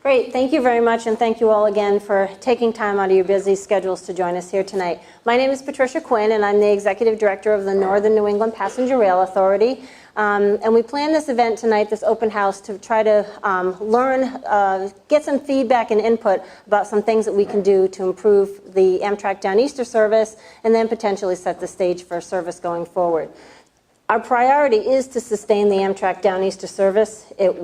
Great, thank you very much, and thank you all again for taking time out of your busy schedules to join us here tonight. My name is Patricia Quinn, and I'm the Executive Director of the Northern New England Passenger Rail Authority. And we planned this event tonight, this open house, to try to get some feedback and input about some things that we can do to improve the Amtrak Downeaster service, and then potentially set the stage for service going forward. Our priority is to sustain the Amtrak Downeaster service. It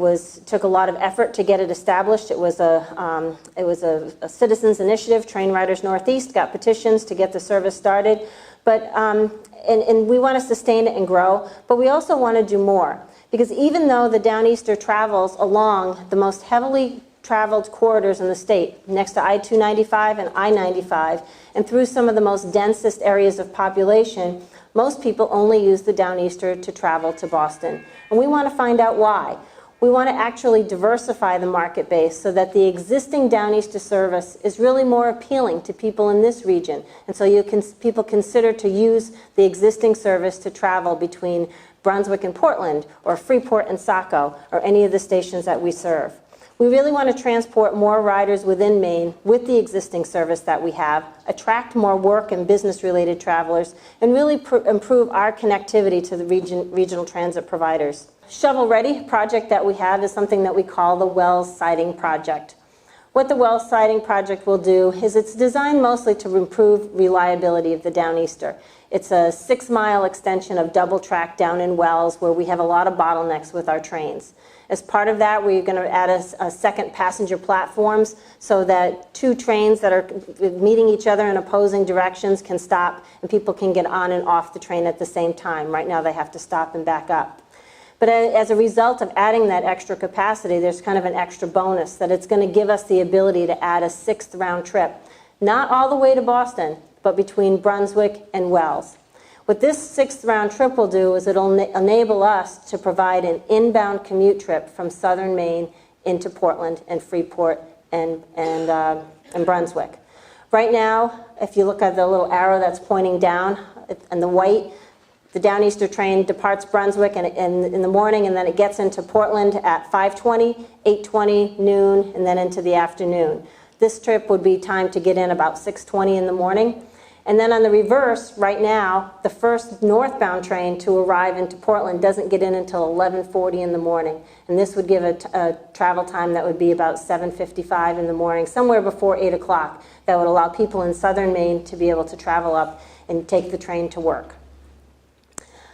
took a lot of effort to get it established. It was a citizens initiative. Train Riders Northeast got petitions to get the service started. But, and we want to sustain it and grow, but we also want to do more. Because even though the Downeaster travels along the most heavily traveled corridors in the state, next to I-295 and I-95, and through some of the most densest areas of population, most people only use the Downeaster to travel to Boston. And we want to find out why. We want to actually diversify the market base so that the existing Downeaster service is really more appealing to people in this region. And so people consider to use the existing service to travel between Brunswick and Portland, or Freeport and Saco, or any of the stations that we serve. We really want to transport more riders within Maine with the existing service that we have, attract more work and business-related travelers, and really improve our connectivity to the regional transit providers. Shovel-ready project that we have is something that we call the Wells Siding Project. What the Wells Siding Project will do is it's designed mostly to improve reliability of the Downeaster. It's a 6-mile extension of double track down in Wells, where we have a lot of bottlenecks with our trains. As part of that, we're going to add a second passenger platforms so that two trains that are meeting each other in opposing directions can stop and people can get on and off the train at the same time. Right now they have to stop and back up. But as a result of adding that extra capacity, there's kind of an extra bonus that it's going to give us the ability to add a 6th round trip, not all the way to Boston, but between Brunswick and Wells. What this 6th round trip will do is it'll enable us to provide an inbound commute trip from southern Maine into Portland and Freeport and Brunswick. Right now, if you look at the little arrow that's pointing down and the white, the Downeaster train departs Brunswick in the morning, and then it gets into Portland at 5:20, 8:20, noon, and then into the afternoon. This trip would be timed to get in about 6:20 in the morning. And then on the reverse, right now, the first northbound train to arrive into Portland doesn't get in until 11:40 in the morning. And this would give a travel time that would be about 7:55 in the morning, somewhere before 8 o'clock. That would allow people in southern Maine to be able to travel up and take the train to work.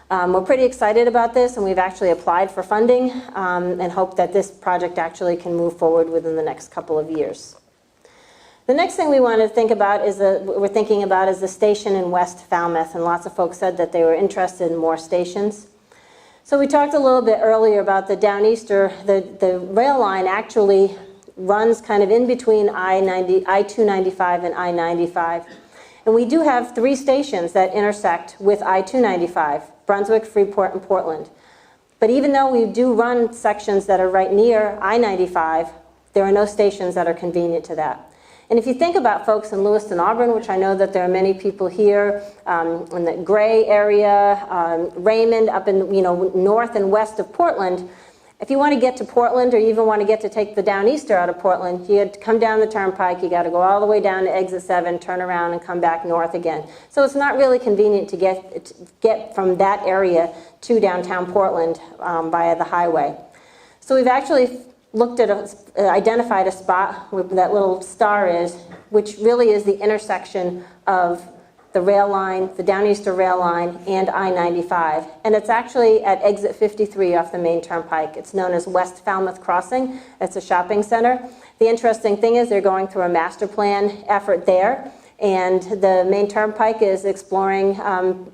We're pretty excited about this, and we've actually applied for funding and hope that this project actually can move forward within the next couple of years. The next thing we want to think about is we're thinking about is the station in West Falmouth, and lots of folks said that they were interested in more stations. So we talked a little bit earlier about the Downeaster. The rail line actually runs kind of in between I-295 and I-95. And we do have 3 stations that intersect with I-295, Brunswick, Freeport, and Portland. But even though we do run sections that are right near I-95, there are no stations that are convenient to that. And if you think about folks in Lewiston, Auburn, which I know that there are many people here, in the Gray area, Raymond, up in north and west of Portland, if you want to get to Portland, or you even want to get to take the Downeaster out of Portland, you had to come down the turnpike, you got to go all the way down to exit 7, turn around and come back north again. So it's not really convenient to get from that area to downtown Portland via the highway. So we've actually looked at identified a spot where that little star is, which really is the intersection of the rail line, the Downeaster rail line, and I-95. And it's actually at exit 53 off the main turnpike. It's known as West Falmouth Crossing. It's a shopping center. The interesting thing is they're going through a master plan effort there. And the main turnpike is exploring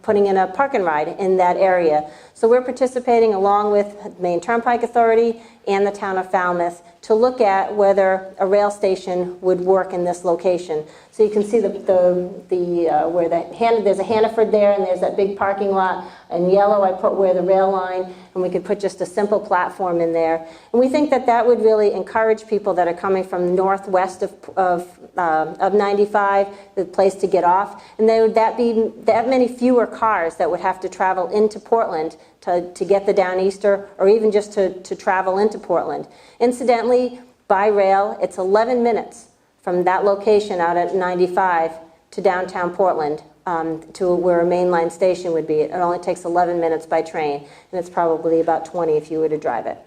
putting in a park and ride in that area. So we're participating along with Maine Turnpike Authority and the town of Falmouth to look at whether a rail station would work in this location. So you can see where there's a Hannaford there, and there's that big parking lot. In yellow, I put where the rail line, and we could put just a simple platform in there. And we think that that would really encourage people that are coming from northwest of 95, the place to get off. And there would be that many fewer cars that would have to travel into Portland to get the Downeaster, or even just to travel into Portland. Incidentally, By rail, it's 11 minutes from that location out at 95 to downtown Portland, to where a mainline station would be. It only takes 11 minutes by train, and it's probably about 20 if you were to drive it.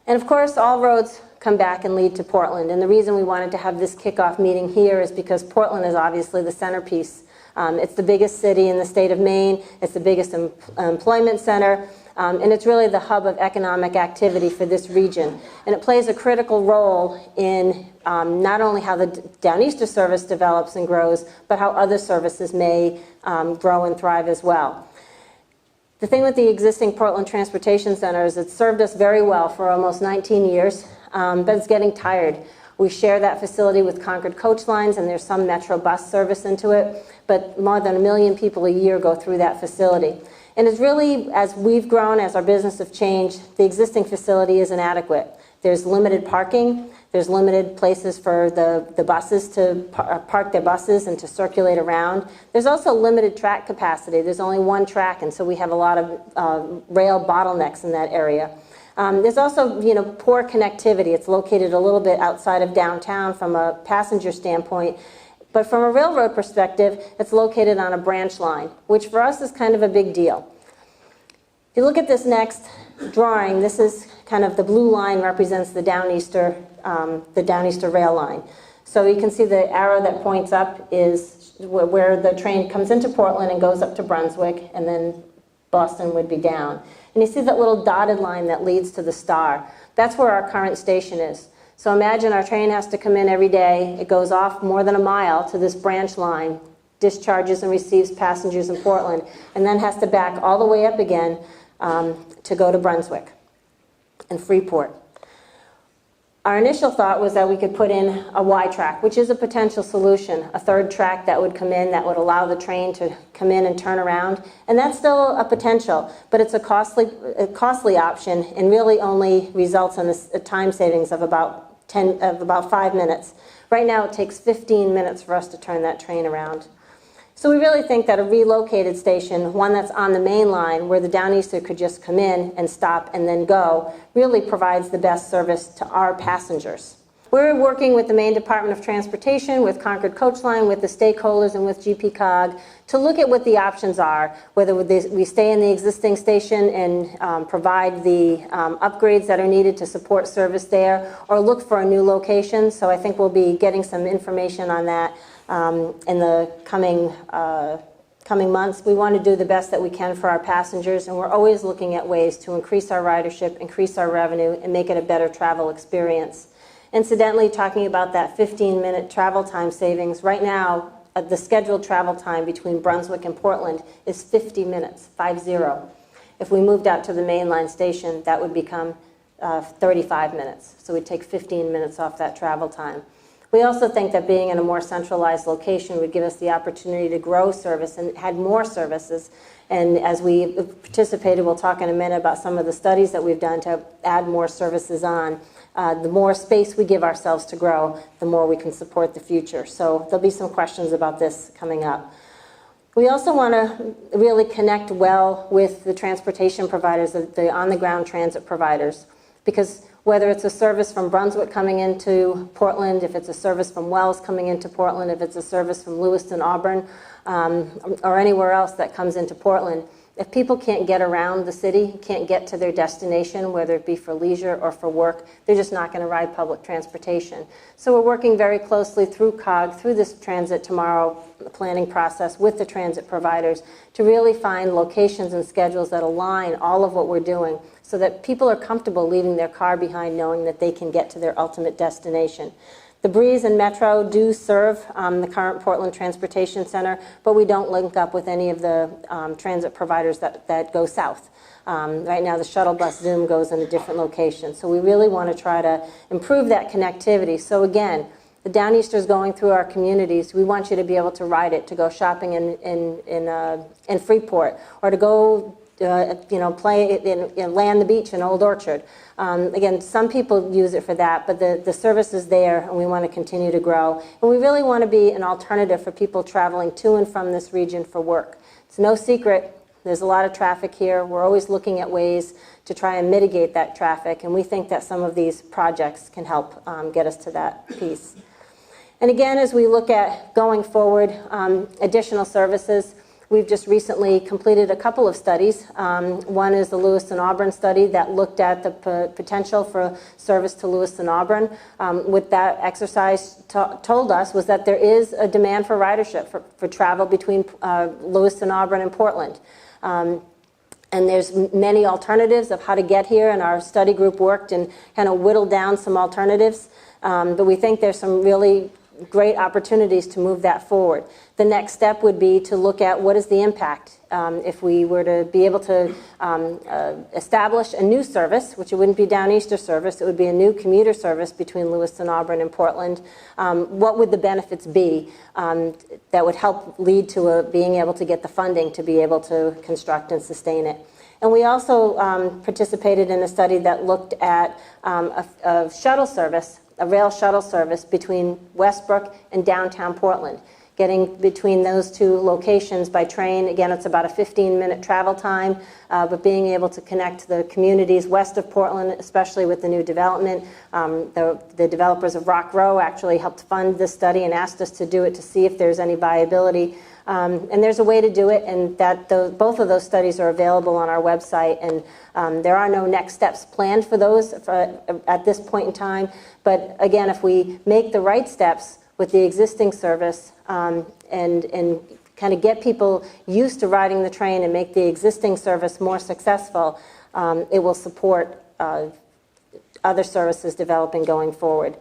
And of course, all roads come back and lead to Portland. And the reason we wanted to have this kickoff meeting here is because Portland is obviously the centerpiece. It's the biggest city in the state of Maine. It's the biggest employment center. And it's really the hub of economic activity for this region. And it plays a critical role in not only how the Downeaster service develops and grows, but how other services may grow and thrive as well. The thing with the existing Portland Transportation Center is it's served us very well for almost 19 years, but it's getting tired. We share that facility with Concord Coach Lines, and there's some Metro bus service into it, but more than 1 million people a year go through that facility. And it's really, as we've grown, as our business has changed, the existing facility isn't adequate. There's limited parking. There's limited places for the buses to park their buses and to circulate around. There's also limited track capacity. There's only one track, and so we have a lot of rail bottlenecks in that area. There's also, poor connectivity. It's located a little bit outside of downtown from a passenger standpoint. But from a railroad perspective, it's located on a branch line, which for us is kind of a big deal. If you look at this next drawing, this is kind of the blue line represents the Downeaster rail line. So you can see the arrow that points up is where the train comes into Portland and goes up to Brunswick, and then Boston would be down. And you see that little dotted line that leads to the star. That's where our current station is. So imagine our train has to come in every day. It goes off more than a mile to this branch line, discharges and receives passengers in Portland, and then has to back all the way up again to go to Brunswick and Freeport. Our initial thought was that we could put in a Y track, which is a potential solution, a third track that would come in that would allow the train to come in and turn around. And that's still a potential, but it's a costly option and really only results in a time savings of about 5 minutes. Right now it takes 15 minutes for us to turn that train around. So we really think that a relocated station, one that's on the main line where the Downeaster could just come in and stop and then go, really provides the best service to our passengers. We're working with the Maine Department of Transportation, with Concord Coach Line, with the stakeholders, and with GPCOG to look at what the options are, whether we stay in the existing station and provide the upgrades that are needed to support service there, or look for a new location. So I think we'll be getting some information on that in the coming months. We want to do the best that we can for our passengers, and we're always looking at ways to increase our ridership, increase our revenue, and make it a better travel experience. Incidentally, talking about that 15-minute travel time savings, right now the scheduled travel time between Brunswick and Portland is 50 minutes, 50. If we moved out to the mainline station, that would become 35 minutes. So we'd take 15 minutes off that travel time. We also think that being in a more centralized location would give us the opportunity to grow service and add more services. And as we participated, we'll talk in a minute about some of the studies that we've done to add more services on. The more space we give ourselves to grow, the more we can support the future. So there'll be some questions about this coming up. We also want to really connect well with the transportation providers, the on-the-ground transit providers, because whether it's a service from Brunswick coming into Portland, if it's a service from Wells coming into Portland, if it's a service from Lewiston, Auburn, or anywhere else that comes into Portland, if people can't get around the city, can't get to their destination, whether it be for leisure or for work, they're just not going to ride public transportation. So we're working very closely through COG, through this Transit Tomorrow planning process with the transit providers to really find locations and schedules that align all of what we're doing so that people are comfortable leaving their car behind knowing that they can get to their ultimate destination. The Breeze and Metro do serve the current Portland Transportation Center, but we don't link up with any of the transit providers that go south. Right now the shuttle bus Zoom goes in a different location. So we really want to try to improve that connectivity. So again, the Downeaster is going through our communities. We want you to be able to ride it, to go shopping in Freeport, or to go play land the beach in Old Orchard. Again, some people use it for that, but the service is there, and we want to continue to grow. And we really want to be an alternative for people traveling to and from this region for work. It's no secret There's a lot of traffic here. We're always looking at ways to try and mitigate that traffic, and we think that some of these projects can help get us to that piece. And again, as we look at going forward, additional services, we've just recently completed a couple of studies. One is the Lewiston Auburn study that looked at the potential for service to Lewiston Auburn. What that exercise told us was that there is a demand for ridership for travel between Lewiston Auburn and Portland. And there's many alternatives of how to get here, and our study group worked and kind of whittled down some alternatives. But we think there's some really great opportunities to move that forward. The next step would be to look at what is the impact if we were to be able to establish a new service, which it wouldn't be Downeaster service, it would be a new commuter service between Lewiston, Auburn, and Portland. What would the benefits be that would help lead to being able to get the funding to be able to construct and sustain it? And we also participated in a study that looked at a shuttle service, a rail shuttle service between Westbrook and downtown Portland. Getting between those two locations by train, again, it's about a 15-minute travel time, but being able to connect the communities west of Portland, especially with the new development. The developers of Rock Row actually helped fund this study and asked us to do it to see if there's any viability. And there's a way to do it, and both of those studies are available on our website, and there are no next steps planned for those at this point in time. But again, if we make the right steps with the existing service and kind of get people used to riding the train and make the existing service more successful, it will support other services developing going forward.